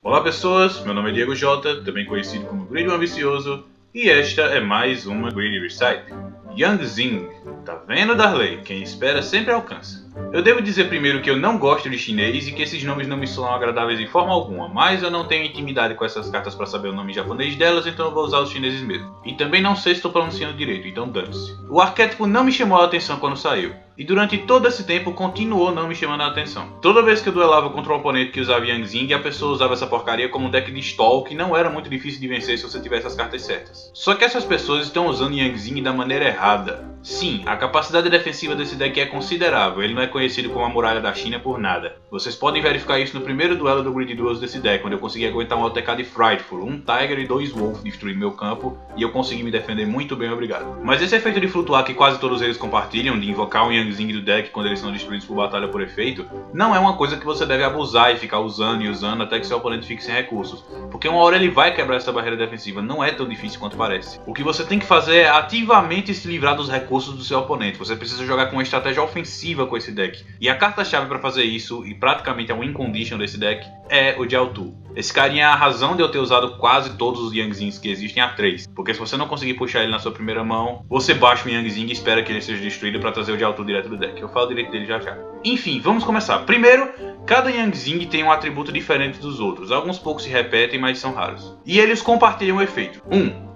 Olá pessoas, meu nome é Diego J, também conhecido como Greedy Ambicioso, e esta é mais uma Greedy Recipe. Yang Zing, tá vendo Darley? Quem espera sempre alcança. Eu devo dizer primeiro que eu não gosto de chinês e que esses nomes não me soam agradáveis de forma alguma, mas eu não tenho intimidade com essas cartas para saber o nome japonês delas, então eu vou usar os chineses mesmo. E também não sei se estou pronunciando direito, então dane-se. O arquétipo não me chamou a atenção quando saiu, e durante todo esse tempo continuou não me chamando a atenção. Toda vez que eu duelava contra um oponente que usava Yang Zing, a pessoa usava essa porcaria como um deck de stall que não era muito difícil de vencer se você tivesse as cartas certas. Só que essas pessoas estão usando Yang Zing da maneira errada. Sim, a capacidade defensiva desse deck é considerável, ele não é conhecido como a muralha da China por nada. Vocês podem verificar isso no primeiro duelo do Greedy Duels desse deck, onde eu consegui aguentar um OTK de Frightful, um Tiger e 2 Wolf destruir meu campo, e eu consegui me defender muito bem, obrigado. Mas esse efeito de flutuar que quase todos eles compartilham, de invocar um Yang Zing do deck quando eles são destruídos por batalha por efeito, não é uma coisa que você deve abusar e ficar usando e usando até que seu oponente fique sem recursos, porque uma hora ele vai quebrar essa barreira defensiva, não é tão difícil quanto parece. O que você tem que fazer é ativamente se livrar dos recursos do seu oponente, você precisa jogar com uma estratégia ofensiva com esse deck, e a carta-chave para fazer isso, e praticamente a win condition desse deck, é o Jiaotu. Esse carinha é a razão de eu ter usado quase todos os Yang Zings que existem a 3, porque se você não conseguir puxar ele na sua primeira mão, você baixa o Yang Zing e espera que ele seja destruído para trazer o Jiaotu direto do deck. Eu falo direito dele já já. Enfim, vamos começar. Primeiro, cada Yang Zing tem um atributo diferente dos outros, alguns poucos se repetem, mas são raros. E eles compartilham o efeito.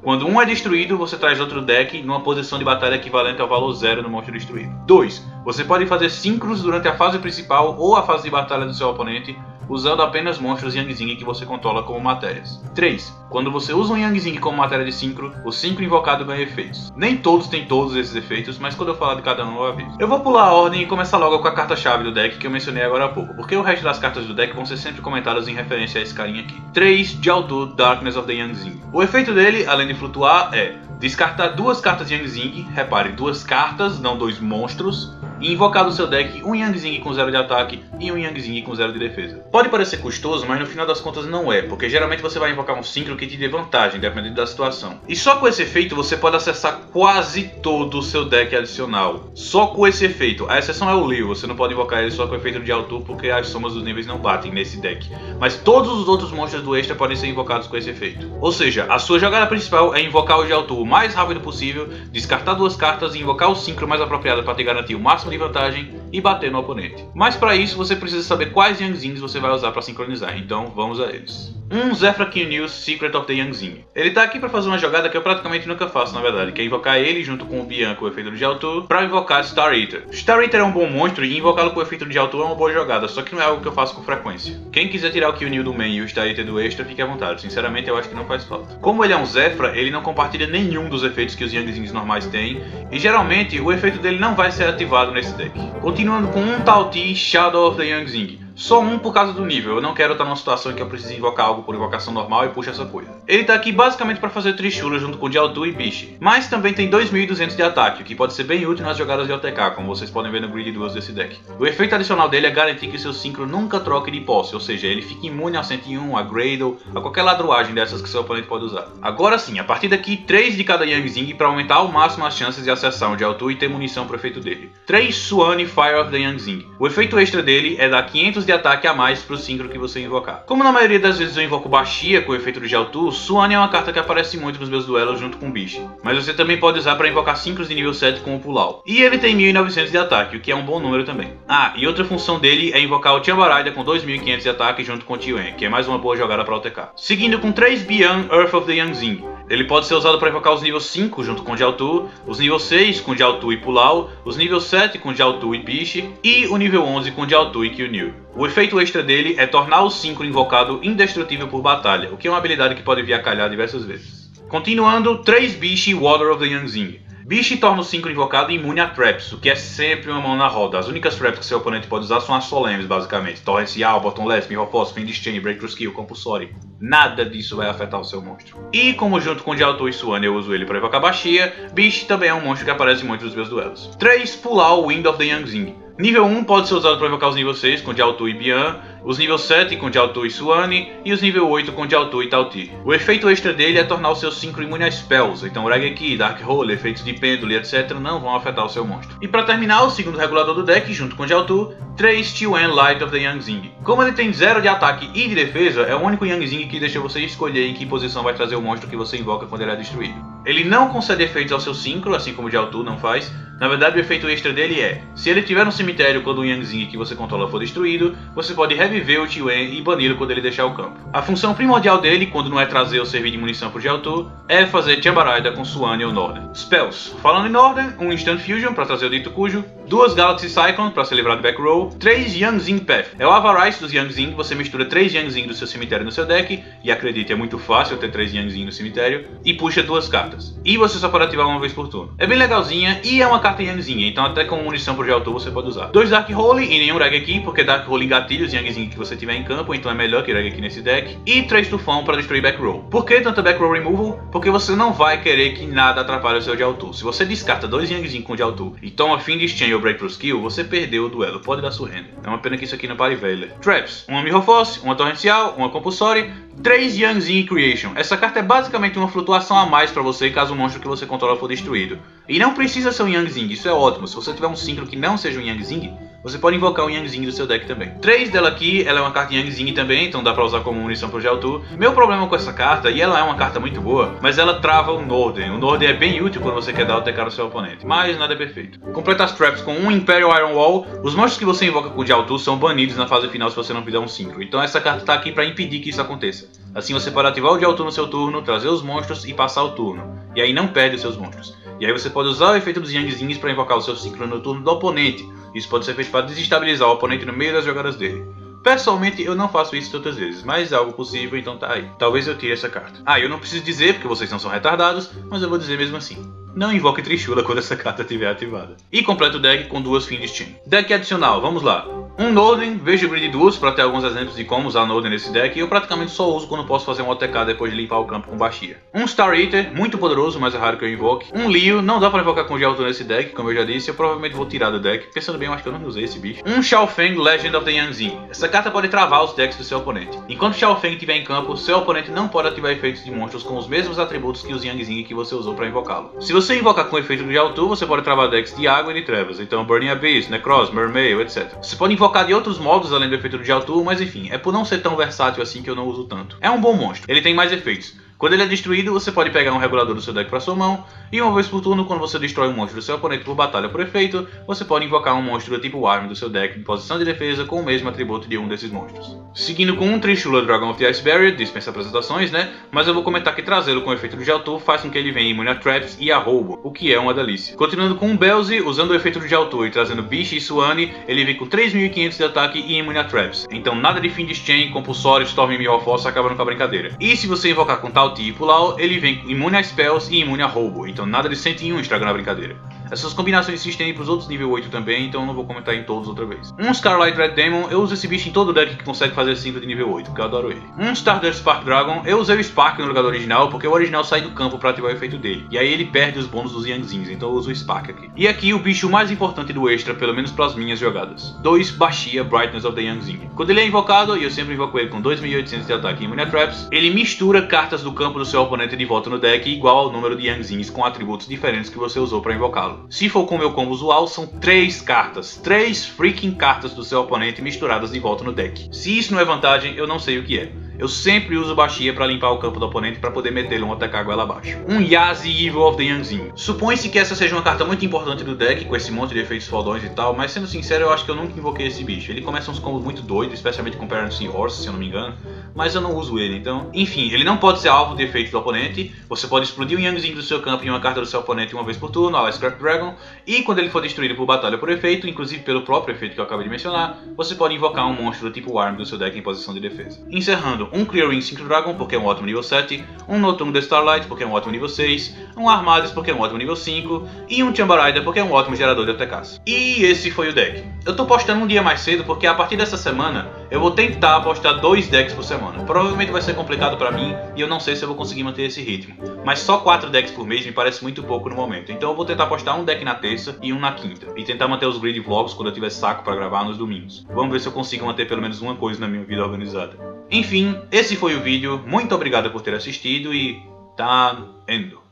Quando um é destruído, você traz outro deck numa posição de batalha equivalente ao valor 0 do monstro destruído. 2. Você pode fazer síncros durante a fase principal ou a fase de batalha do seu oponente, usando apenas monstros Yang Zing que você controla como matérias. 3. Quando você usa um Yang Zing como matéria de síncro, o síncro invocado ganha efeitos. Nem todos têm todos esses efeitos, mas quando eu falar de cada um eu aviso. Eu vou pular a ordem e começar logo com a carta-chave do deck que eu mencionei agora há pouco, porque o resto das cartas do deck vão ser sempre comentadas em referência a esse carinha aqui. 3. Jiaotu, Darkness of the Yang Zing. O efeito dele, além de flutuar, é descartar 2 cartas Yang Zing, repare, 2 cartas, não 2 monstros, e invocar do seu deck um Yang Zing com 0 de ataque e um Yang Zing com 0 de defesa. Pode parecer custoso, mas no final das contas não é, porque geralmente você vai invocar um síncro que te dê vantagem, dependendo da situação. E só com esse efeito você pode acessar quase todo o seu deck adicional. Só com esse efeito. A exceção é o Liu, você não pode invocar ele só com o efeito de Jiaotu porque as somas dos níveis não batem nesse deck. Mas todos os outros monstros do extra podem ser invocados com esse efeito. Ou seja, a sua jogada principal é invocar o Jiaotu o mais rápido possível, descartar 2 cartas e invocar o síncro mais apropriado para te garantir o máximo de vantagem e bater no oponente. Mas para isso você precisa saber quais Yang Zings você vai usar para sincronizar, então vamos a eles. Zefra Kinryu Secret of the Yang Zing. Ele tá aqui para fazer uma jogada que eu praticamente nunca faço na verdade, que é invocar ele junto com o Bian com o efeito de Jiaotu para invocar Star Eater. Star Eater é um bom monstro e invocá-lo com o efeito de Jiaotu é uma boa jogada, só que não é algo que eu faço com frequência. Quem quiser tirar o Kinryu do main e o Star Eater do extra, fique à vontade, sinceramente eu acho que não faz falta. Como ele é um Zefra, ele não compartilha nenhum dos efeitos que os Yang Zings normais têm, e geralmente o efeito dele não vai ser ativado nesse deck. Continuando com um Tao Ti Shadow of the Yang Zing. Só um por causa do nível, eu não quero estar numa situação em que eu preciso invocar algo por invocação normal e puxa essa coisa. Ele tá aqui basicamente para fazer Trishula junto com Jiaotu e Bishi, mas também tem 2200 de ataque, o que pode ser bem útil nas jogadas de OTK, como vocês podem ver no Greedy Duels desse deck. O efeito adicional dele é garantir que seu síncro nunca troque de posse, ou seja, ele fica imune ao 101, a Gradle, a qualquer ladruagem dessas que seu oponente pode usar. Agora sim, a partir daqui 3 de cada Yang Zing para aumentar ao máximo as chances de acessar o Jiaotu e ter munição pro efeito dele. 3 Suani Fire of the Yang Zing. O efeito extra dele é dar 500 de ataque a mais pro síncro que você invocar. Como na maioria das vezes eu invoco Bashia com o efeito de Jiaotu, Suani é uma carta que aparece muito nos meus duelos junto com Bishi, mas você também pode usar para invocar síncros de nível 7 com o Pulau. E ele tem 1900 de ataque, o que é um bom número também. E outra função dele é invocar o Tiambaralha com 2500 de ataque junto com o Tien, que é mais uma boa jogada para OTK. Seguindo com 3 Bian Earth of the Yang Zing. Ele pode ser usado para invocar os níveis 5 junto com Jiaotu, os níveis 6 com Jiaotu e Pulau, os níveis 7 com Jiaotu e Bishi e o nível 11 com Jiaotu e Kinryu. O efeito extra dele é tornar o síncro invocado indestrutível por batalha, o que é uma habilidade que pode vir a calhar diversas vezes. Continuando, 3 Bishi Water of the Yang Zing. Bishi torna o síncro invocado imune a traps, o que é sempre uma mão na roda. As únicas traps que seu oponente pode usar são as solenes, basicamente. Torrencial, Bottom Left, Mirror Force, Fiend Chain, Breakthrough Skill, Compulsory. Nada disso vai afetar o seu monstro. E como junto com Jiaotu e Suani eu uso ele para invocar Bashia, Bishi também é um monstro que aparece muito nos meus duelos. 3 Pulau Wind of the Yang Zing. Nível 1 pode ser usado para invocar os nível 6 com Jiaotu e Bian, os nível 7 com Jiaotu e Suani e os nível 8 com Jiaotu e Tao Ti. O efeito extra dele é tornar o seu síncro imune a spells, então Regeki, Dark Hole, efeitos de pêndulo e etc. não vão afetar o seu monstro. E para terminar, o segundo regulador do deck, junto com Jiaotu, 3 Chiwen Light of the Yang Zing. Como ele tem 0 de ataque e de defesa, é o único Yang Zing que deixa você escolher em que posição vai trazer o monstro que você invoca quando ele é destruído. Ele não concede efeitos ao seu Synchro, assim como o Jiaotu não faz. Na verdade, o efeito extra dele é: se ele estiver no cemitério quando o Yang Zing que você controla for destruído, você pode reviver o Chiwen e bani-lo quando ele deixar o campo. A função primordial dele, quando não é trazer ou servir de munição pro Jiaotu, é fazer Chambarada com Suane ou Norden. Spells: falando em Norden, um Instant Fusion para trazer o Dito Cujo, 2 Galaxy Cyclone para se livrar do Back Row, 3 Yang Zing Path. É o Avarice dos Yang Zing, você mistura 3 Yang Zing do seu cemitério no seu deck, e acredite, é muito fácil ter 3 Yang Zing no cemitério, e puxa 2 cartas. E você só pode ativar uma vez por turno. É bem legalzinha e é uma carta Yang Zing, então até como munição pro Jiaotu você pode usar. 2 Dark Holy e nenhum Reg aqui, porque Dark Holy gatilha os Yang Zing que você tiver em campo, então é melhor que Reg aqui nesse deck. E 3 Tufão para destruir Back Row. Por que tanta Back Row Removal? Porque você não vai querer que nada atrapalhe o seu Jiaotu. Se você descarta 2 Yang Zing com o Jiaotu e toma fim de exchange ou Breakthrough Skill, você perdeu o duelo, pode dar surrender. É uma pena que isso aqui não pare velha. Traps: uma Mirror Force, uma Torrencial, uma Compulsory, 3 Yang Zing Creation. Essa carta é basicamente uma flutuação a mais para você caso o monstro que você controla for destruído. E não precisa ser um Yang Zing, isso é ótimo. Se você tiver um Synchro que não seja um Yang Zing, você pode invocar um Yang Zing do seu deck também. 3 dela aqui, ela é uma carta Yang Zing também, então dá pra usar como munição pro Jiaotu. Meu problema com essa carta, e ela é uma carta muito boa, mas ela trava o Norden. O Norden é bem útil quando você quer dar o TK no seu oponente, mas nada é perfeito. Completa as traps com um Imperial Iron Wall. Os monstros que você invoca com o Jiaotu são banidos na fase final se você não fizer um Synchro. Então essa carta tá aqui pra impedir que isso aconteça. Assim você pode ativar o Jiaotu no seu turno, trazer os monstros e passar o turno. E aí não perde os seus monstros. E aí você pode usar o efeito dos Yang Zings para invocar o seu Synchro no turno do oponente. Isso pode ser feito para desestabilizar o oponente no meio das jogadas dele. Pessoalmente eu não faço isso tantas vezes, mas é algo possível, então tá aí. Talvez eu tire essa carta. Ah, eu não preciso dizer porque vocês não são retardados, mas eu vou dizer mesmo assim. Não invoque Trishula quando essa carta estiver ativada. E completa o deck com 2 Fiendish Chain. Deck adicional, vamos lá. Um Norden, vejo o grid duos para ter alguns exemplos de como usar Norden nesse deck, e eu praticamente só uso quando posso fazer um OTK depois de limpar o campo com Bashir. Um Star Eater, muito poderoso, mas é raro que eu invoque. Um Leo, não dá para invocar com Jiaotu nesse deck, como eu já disse, eu provavelmente vou tirar do deck. Pensando bem, eu acho que eu não usei esse bicho. Um Xiaofeng, Legend of the Yang Zing. Essa carta pode travar os decks do seu oponente. Enquanto Xiaofeng estiver em campo, seu oponente não pode ativar efeitos de monstros com os mesmos atributos que os Yang Zing que você usou para invocá-lo. Se você invocar com o efeito do Jiaotu, você pode travar decks de água e de trevas, então Burning Abyss, Necros, Mermail, etc. Você pode invocar de outros modos além do efeito do Jiaotu, mas enfim, é por não ser tão versátil assim que eu não uso tanto. É um bom monstro, ele tem mais efeitos. Quando ele é destruído, você pode pegar um regulador do seu deck para sua mão, e uma vez por turno, quando você destrói um monstro do seu oponente por batalha por efeito, você pode invocar um monstro do tipo Arm do seu deck em posição de defesa com o mesmo atributo de um desses monstros. Seguindo com um Trishula Dragon of the Ice Barrier, dispensa apresentações, né? Mas eu vou comentar que trazê-lo com o efeito do Jiaotu faz com que ele venha imune a Traps e a roubo, o que é uma delícia. Continuando com um Belzy, usando o efeito do Jiaotu e trazendo Bish e Suane, ele vem com 3.500 de ataque e imune a Traps. Então nada de Fiendish Chain, Compulsory, Storm e Mirror Force acabando com a brincadeira. E se você invocar com Tauti e Pulau, ele vem imune a Spells e imune a roubo, então nada de 101 estragando a brincadeira. Essas combinações se estendem para os outros nível 8 também, então não vou comentar em todos outra vez. Um Scarlight Red Demon, eu uso esse bicho em todo deck que consegue fazer 5 de nível 8, porque eu adoro ele. Um Stardust Spark Dragon, eu usei o Spark no lugar do original, porque o original sai do campo para ativar o efeito dele. E aí ele perde os bônus dos Yang Zings, então eu uso o Spark aqui. E aqui o bicho mais importante do extra, pelo menos para as minhas jogadas. 2 Bashir Brightness of the Yang Zing. Quando ele é invocado, e eu sempre invoco ele com 2.800 de ataque e imune a Traps, ele mistura cartas do campo do seu oponente de volta no deck igual ao número de Yang Zings com atributos diferentes que você usou para invocá-lo. Se for com o meu combo usual, são 3 cartas. 3 freaking cartas do seu oponente misturadas de volta no deck. Se isso não é vantagem, eu não sei o que é. Eu sempre uso Bashir para limpar o campo do oponente para poder meter-lhe um ataque goela abaixo. Um Yazi Evil of the Yang Zing. Supõe-se que essa seja uma carta muito importante do deck, com esse monte de efeitos fodões e tal, mas sendo sincero, eu acho que eu nunca invoquei esse bicho. Ele começa uns combos muito doidos, especialmente com Parent Seahorse, se eu não me engano, mas eu não uso ele, então... Enfim, ele não pode ser alvo de efeitos do oponente, você pode explodir um Yang Zing do seu campo em uma carta do seu oponente uma vez por turno, a la Scrap Dragon, e quando ele for destruído por batalha por efeito, inclusive pelo próprio efeito que eu acabei de mencionar, você pode invocar um monstro do tipo Arm do seu deck em posição de defesa. Encerrando, um Clearing Synchro Dragon, porque é um ótimo nível 7, um Noturno The Starlight, porque é um ótimo nível 6, um Armades, porque é um ótimo nível 5, e um Chambarada, porque é um ótimo gerador de OTKs. E esse foi o deck. Eu tô postando um dia mais cedo, porque a partir dessa semana, eu vou tentar postar 2 decks por semana. Provavelmente vai ser complicado pra mim, e eu não sei se eu vou conseguir manter esse ritmo. Mas só 4 decks por mês me parece muito pouco no momento, então eu vou tentar postar um deck na terça e um na quinta, e tentar manter os grid vlogs quando eu tiver saco pra gravar nos domingos. Vamos ver se eu consigo manter pelo menos uma coisa na minha vida organizada. Enfim, esse foi o vídeo, muito obrigado por ter assistido e tá indo.